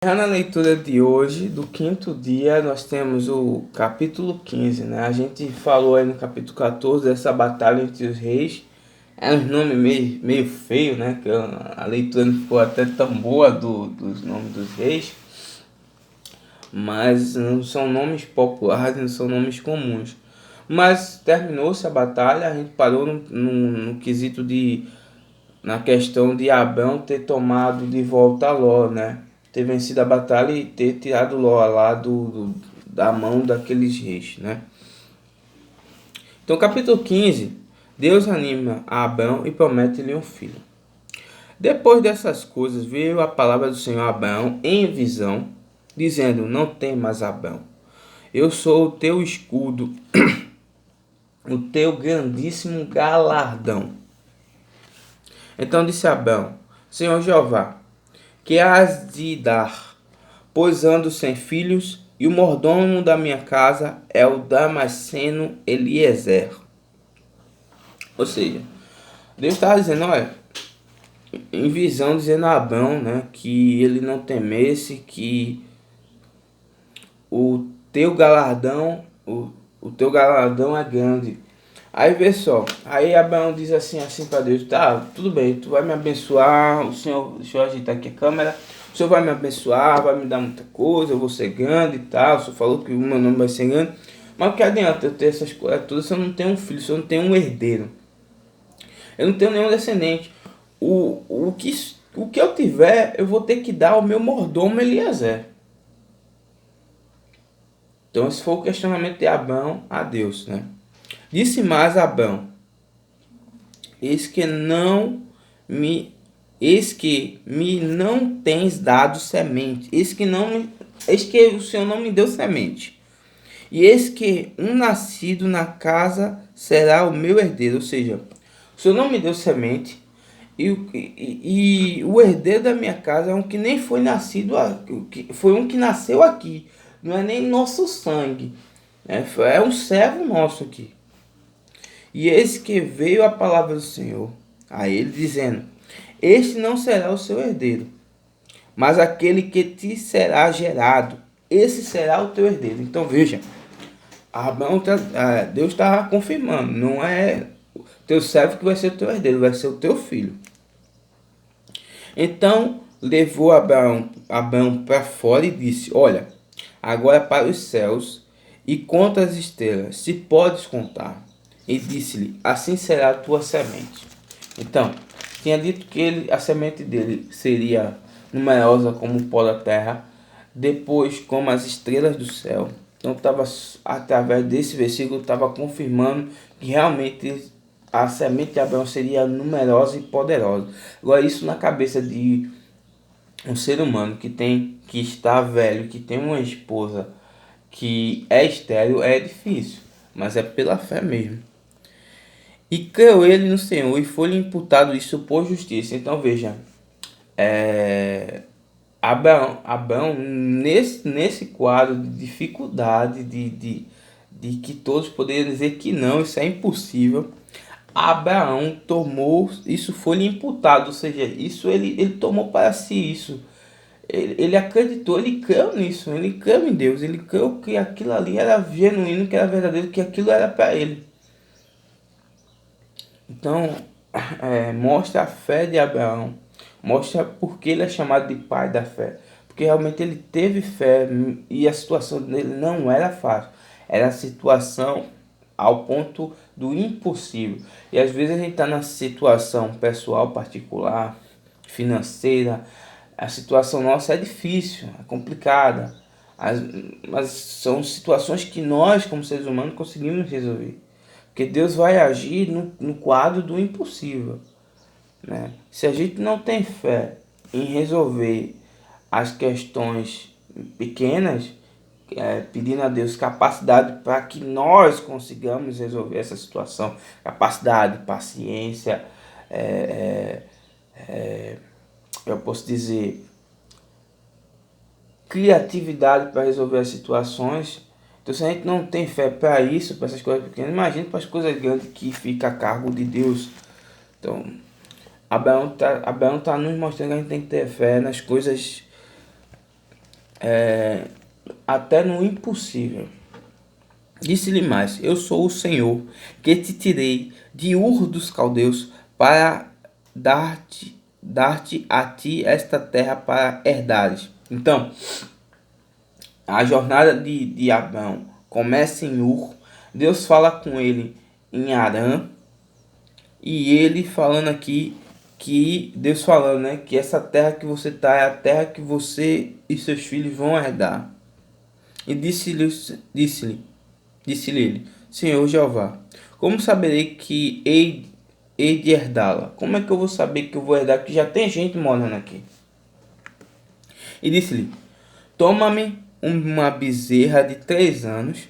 Já na leitura de hoje, do quinto dia, nós temos o capítulo 15, né? A gente falou aí no capítulo 14 dessa batalha entre os reis. É um nome meio feio, né? Que a leitura não ficou até tão boa dos nomes dos reis. Mas não são nomes populares, não são nomes comuns. Mas terminou-se a batalha, a gente parou no quesito de na questão de Abão ter tomado de volta Ló, né? Ter vencido a batalha e ter tirado Ló lá da mão daqueles reis, né? Então, capítulo 15, Deus anima a Abão e promete-lhe um filho. Depois dessas coisas, veio a palavra do Senhor a Abão em visão, dizendo: Não temas, Abão, eu sou o teu escudo, o teu grandíssimo galardão. Então disse Abão: Senhor Jeová, que hás de dar, pois ando sem filhos, e o mordomo da minha casa é o Damasceno Eliezer. Ou seja, Deus estava dizendo, olha, em visão, dizendo a Abão, né, que ele não temesse, que o teu galardão, o teu galardão é grande. Aí vê só, aí Abraão diz assim para Deus, tá, tudo bem, tu vai me abençoar, deixa eu agitar aqui a câmera, o Senhor vai me abençoar, vai me dar muita coisa, eu vou ser grande e tal, o Senhor falou que o meu nome vai ser grande, mas o que adianta eu ter essas coisas todas se eu não tenho um filho, se eu não tenho um herdeiro? Eu não tenho nenhum descendente. O que eu tiver, eu vou ter que dar ao meu mordomo Eliezer. Então esse foi o questionamento de Abraão a Deus, né? Disse mais Abraão: Eis que me não tens dado semente. Eis que o Senhor não me deu semente. E eis que um nascido na casa será o meu herdeiro. Ou seja, o Senhor não me deu semente. E o herdeiro da minha casa é um que nem foi nascido, foi um que nasceu aqui. Não é nem nosso sangue. É um servo nosso aqui. E eis que veio a palavra do Senhor a ele, dizendo: Este não será o seu herdeiro, mas aquele que te será gerado, esse será o teu herdeiro. Então veja, Deus está confirmando, não é teu servo que vai ser o teu herdeiro, vai ser o teu filho. Então levou Abraão para fora e disse: Olha, agora para os céus e conta as estrelas, se podes contar. E disse-lhe: Assim será a tua semente. Então, tinha dito que a semente dele seria numerosa como o pó da terra, depois como as estrelas do céu. Então, através desse versículo, estava confirmando que realmente a semente de Abraão seria numerosa e poderosa. Agora, isso na cabeça de um ser humano que está velho, que tem uma esposa que é estéril, é difícil, mas é pela fé mesmo. E creu ele no Senhor e foi-lhe imputado isso por justiça. Então veja, Abraão nesse quadro de dificuldade, de que todos poderiam dizer que não, isso é impossível. Abraão tomou, isso foi-lhe imputado, ou seja, isso ele tomou para si isso. Ele acreditou, ele creu nisso, ele creu em Deus, ele creu que aquilo ali era genuíno, que era verdadeiro, que aquilo era para ele. Então, mostra a fé de Abraão, mostra porque ele é chamado de pai da fé, porque realmente ele teve fé e a situação dele não era fácil, era a situação ao ponto do impossível. E às vezes a gente está na situação pessoal, particular, financeira, a situação nossa é difícil, é complicada, mas são situações que nós, como seres humanos, conseguimos resolver. Porque Deus vai agir no quadro do impossível, né? Se a gente não tem fé em resolver as questões pequenas, pedindo a Deus capacidade para que nós consigamos resolver essa situação, capacidade, paciência, eu posso dizer, criatividade para resolver as situações. Então, se a gente não tem fé para isso, para essas coisas pequenas, imagine para as coisas grandes que fica a cargo de Deus. Então, Abraão tá nos mostrando que a gente tem que ter fé nas coisas até no impossível. Disse-lhe mais: Eu sou o Senhor, que te tirei de Ur dos Caldeus para dar-te a ti esta terra para herdares. Então, a jornada de Abrão começa em Ur. Deus fala com ele em Harã. E ele falando aqui que Deus falando, né, que essa terra que você está é a terra que você e seus filhos vão herdar. E disse-lhe ele: Senhor Jeová, como saberei que hei de herdá-la? Como é que eu vou saber que eu vou herdar? Que já tem gente morando aqui. E disse-lhe: Toma-me uma bezerra de 3 anos,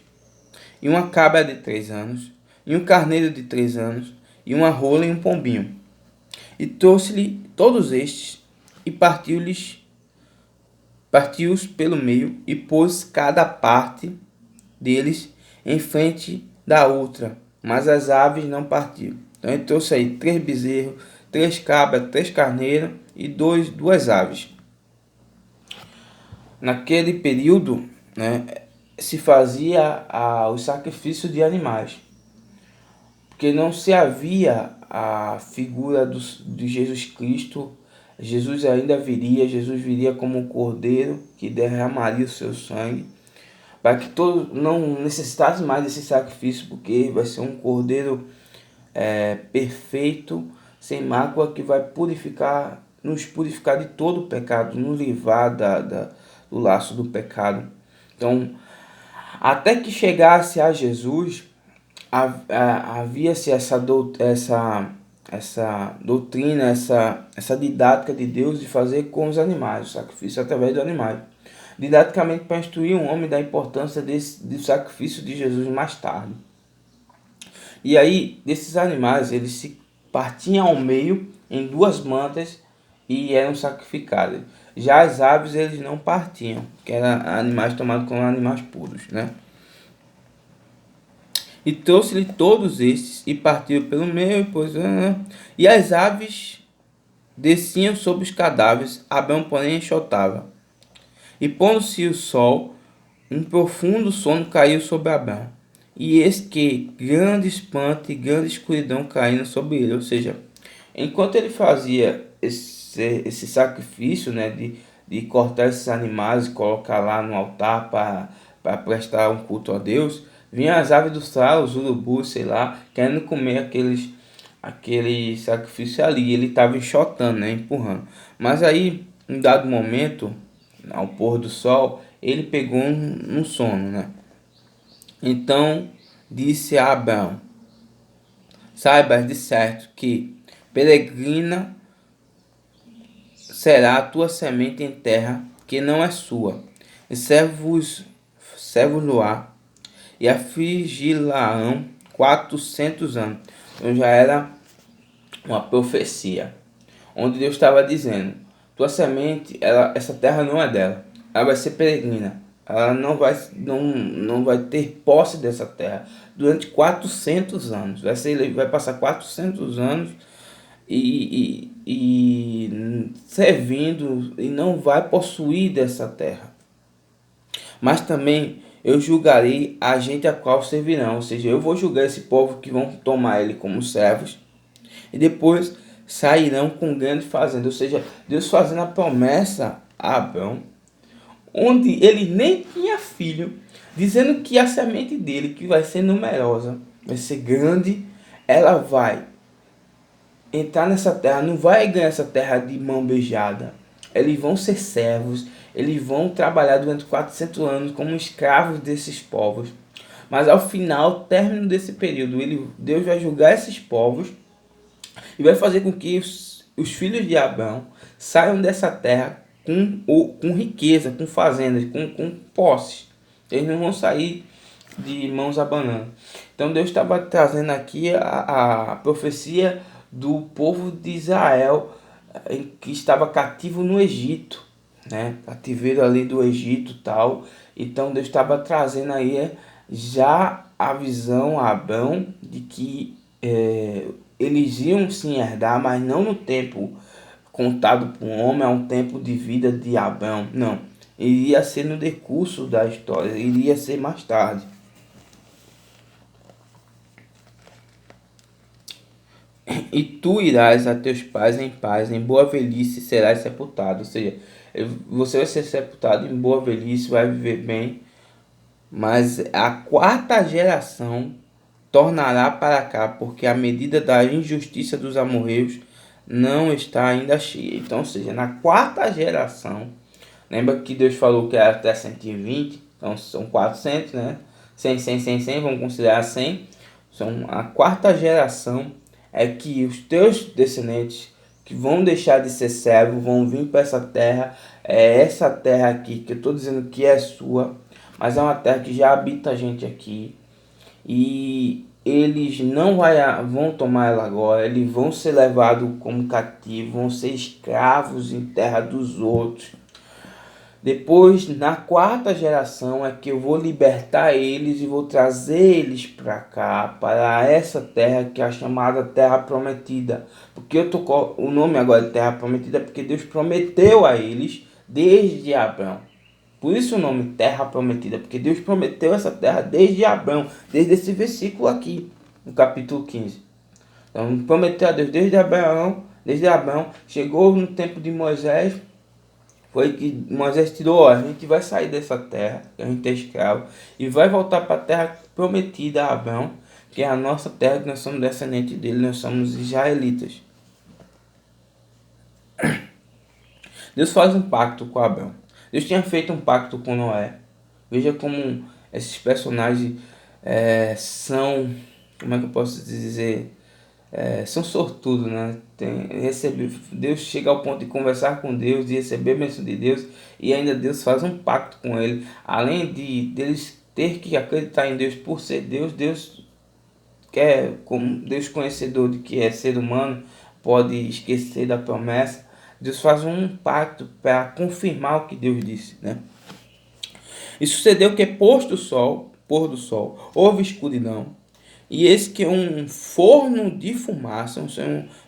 e uma cabra de 3 anos, e um carneiro de 3 anos, e uma rola e um pombinho. E trouxe-lhe todos estes, e partiu-os pelo meio, e pôs cada parte deles em frente da outra, mas as aves não partiram. Então ele trouxe aí 3 bezerros, 3 cabras, 3 carneiros e duas aves. Naquele período, né, se fazia o sacrifício de animais, porque não se havia a figura de Jesus Cristo. Jesus ainda viria, Jesus viria como um cordeiro que derramaria o seu sangue, para que todos não necessitassem mais desse sacrifício, porque vai ser um cordeiro perfeito, sem mácula, que vai nos purificar de todo o pecado, nos livrar do laço do pecado. Então, até que chegasse a Jesus, havia-se essa doutrina, essa didática de Deus de fazer com os animais, o sacrifício através dos animais. Didaticamente para instruir um homem da importância do sacrifício de Jesus mais tarde. E aí, desses animais, eles se partiam ao meio em 2 mantas e eram sacrificados. Já as aves, eles não partiam, que eram animais tomados como animais puros, né? E trouxe-lhe todos estes, e partiu pelo meio, e as aves desciam sobre os cadáveres, Abrão, porém, enxotava. E pondo-se o sol, um profundo sono caiu sobre Abrão. E eis que grande espanto e grande escuridão caíram sobre ele. Ou seja, enquanto ele fazia esse sacrifício, né, de cortar esses animais e colocar lá no altar para prestar um culto a Deus, vinham as aves do céu, os urubus, sei lá, querendo comer aquele sacrifício ali. Ele estava enxotando, né, empurrando. Mas aí, em dado momento, ao pôr do sol, ele pegou um sono, né? Então disse a Abrão: Saibas de certo que peregrina será a tua semente em terra que não é sua, e servos-lo-á, e afligi-la-ão 400 anos. Então já era uma profecia, onde Deus estava dizendo: tua semente, essa terra não é dela, ela vai ser peregrina, ela não vai ter posse dessa terra durante 400 anos. Vai passar 400 anos e servindo, e não vai possuir dessa terra. Mas também eu julgarei a gente a qual servirão, ou seja, eu vou julgar esse povo que vão tomar ele como servos, e depois sairão com grande fazenda. Ou seja, Deus fazendo a promessa a Abrão, onde ele nem tinha filho, dizendo que a semente dele, que vai ser numerosa, vai ser grande, ela vai entrar nessa terra, não vai ganhar essa terra de mão beijada. Eles vão ser servos, eles vão trabalhar durante 400 anos como escravos desses povos. Mas ao final, término desse período, Deus vai julgar esses povos e vai fazer com que os filhos de Abraão saiam dessa terra com riqueza, com fazendas, com posses. Eles não vão sair de mãos abanando. Então Deus estava trazendo aqui a profecia do povo de Israel, que estava cativo no Egito, né? Cativeiro ali do Egito, tal. Então Deus estava trazendo aí já a visão a Abrão de que eles iam sim herdar, mas não no tempo contado por um homem, é um tempo de vida de Abrão, não. iria ser no decurso da história, iria ser mais tarde. E tu irás a teus pais em paz, em boa velhice serás sepultado. Ou seja, você vai ser sepultado em boa velhice, vai viver bem, mas a quarta geração tornará para cá, porque a medida da injustiça dos amorreus não está ainda cheia. Então, ou seja, na quarta geração, lembra que Deus falou que era até 120, então são 400, né? 100, 100, 100, 100, vamos considerar 100. São a quarta geração é que os teus descendentes que vão deixar de ser servo vão vir para essa terra. É essa terra aqui que eu estou dizendo que é sua, mas é uma terra que já habita a gente aqui. E eles não vão tomar ela agora, eles vão ser levados como cativos, vão ser escravos em terra dos outros. Depois, na quarta geração, é que eu vou libertar eles e vou trazer eles para cá, para essa terra que é a chamada Terra Prometida. Porque o nome agora de Terra Prometida porque Deus prometeu a eles desde Abraão. Por isso o nome Terra Prometida, porque Deus prometeu essa terra desde Abraão, desde esse versículo aqui, no capítulo 15. Então, prometeu a Deus desde Abraão, chegou no tempo de Moisés, foi que Moisés tirou, a gente vai sair dessa terra, que a gente é escravo, e vai voltar para a terra prometida a Abraão, que é a nossa terra, que nós somos descendentes dele, nós somos israelitas. Deus faz um pacto com Abraão. Deus tinha feito um pacto com Noé. Veja como esses personagens são, como é que eu posso dizer, são sortudos, né? Deus chega ao ponto de conversar com Deus, de receber a bênção de Deus, e ainda Deus faz um pacto com ele. Além de deles ter que acreditar em Deus por ser Deus, Deus quer, como Deus conhecedor de que é ser humano, pode esquecer da promessa. Deus faz um pacto para confirmar o que Deus disse, né? E sucedeu que, posto o sol, pôr do sol, houve escuridão, e eis que um forno de fumaça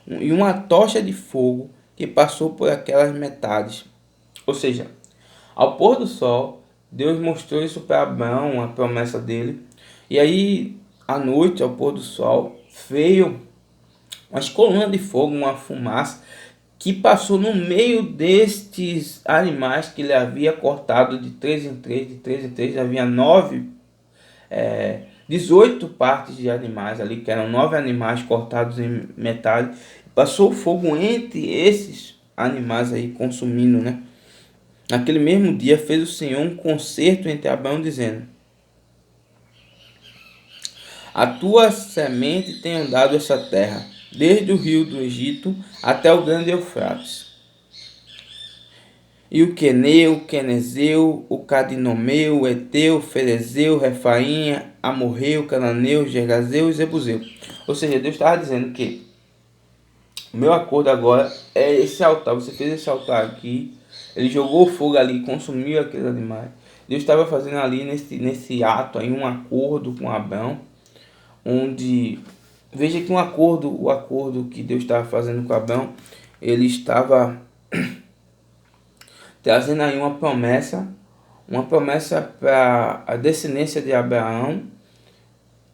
e uma tocha de fogo que passou por aquelas metades. Ou seja, ao pôr do sol, Deus mostrou isso para Abraão, a promessa dele. E aí, à noite, ao pôr do sol, veio umas colunas de fogo, uma fumaça, que passou no meio destes animais que ele havia cortado de 3 em 3, de 3 em 3, havia 18 partes de animais ali, que eram 9 animais cortados em metade. Passou fogo entre esses animais aí, consumindo, né? Naquele mesmo dia fez o Senhor um concerto entre Abraão, dizendo: a tua semente tem andado essa terra, desde o rio do Egito até o grande Eufrates. E o Queneu, o Quenezeu, o Cadinomeu, o Eteu, o Ferezeu, o Refaim, Amorreu, o Cananeu, o Gergazeu e o Zebuseu. Ou seja, Deus estava dizendo que o meu acordo agora é esse altar. Você fez esse altar aqui, ele jogou fogo ali, consumiu aqueles animais. Deus estava fazendo ali nesse ato aí um acordo com Abraão, onde veja que o acordo que Deus estava fazendo com Abraão, ele estava trazendo aí uma promessa para a descendência de Abraão,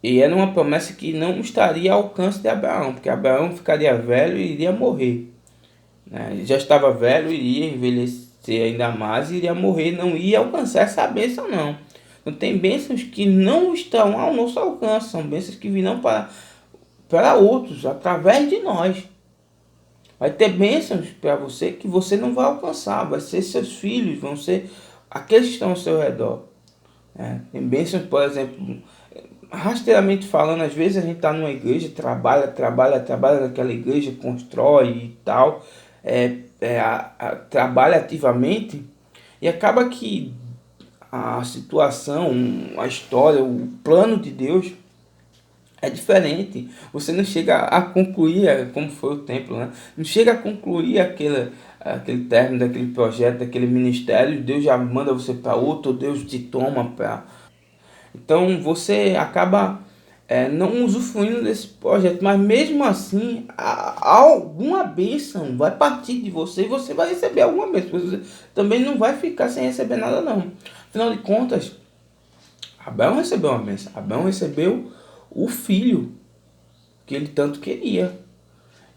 e era uma promessa que não estaria ao alcance de Abraão, porque Abraão ficaria velho e iria morrer, né? Ele já estava velho, iria envelhecer ainda mais, iria morrer, não ia alcançar essa bênção não. Então tem bênçãos que não estão ao nosso alcance, são bênçãos que virão para outros, através de nós. Vai ter bênçãos para você que você não vai alcançar, vai ser seus filhos, vão ser aqueles que estão ao seu redor. Tem bênçãos, por exemplo, rasteiramente falando, às vezes a gente está numa igreja, trabalha naquela igreja, constrói e tal, trabalha ativamente, e acaba que a situação, a história, o plano de Deus é diferente. Você não chega a concluir, como foi o templo, né? Não chega a concluir aquele término daquele projeto, daquele ministério. Deus já manda você para outro, Deus te toma para. Então você acaba não usufruindo desse projeto, mas mesmo assim, alguma bênção vai partir de você e você vai receber alguma bênção. Você também não vai ficar sem receber nada, não. Afinal de contas, Abraão recebeu uma bênção. Abraão recebeu o filho que ele tanto queria.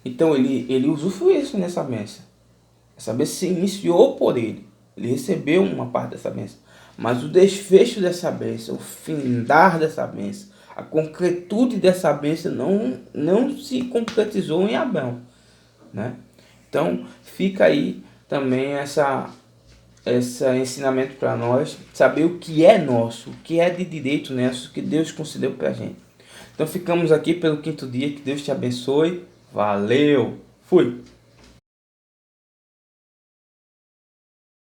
Então ele usufruiu isso nessa bênção. Essa bênção se iniciou por ele. Ele recebeu uma parte dessa bênção. Mas o desfecho dessa bênção, o findar dessa bênção, a concretude dessa bênção não se concretizou em Abraão, né? Então fica aí também esse ensinamento para nós, saber o que é nosso, o que é de direito nosso, que Deus concedeu para a gente. Então ficamos aqui pelo quinto dia, que Deus te abençoe, valeu, fui!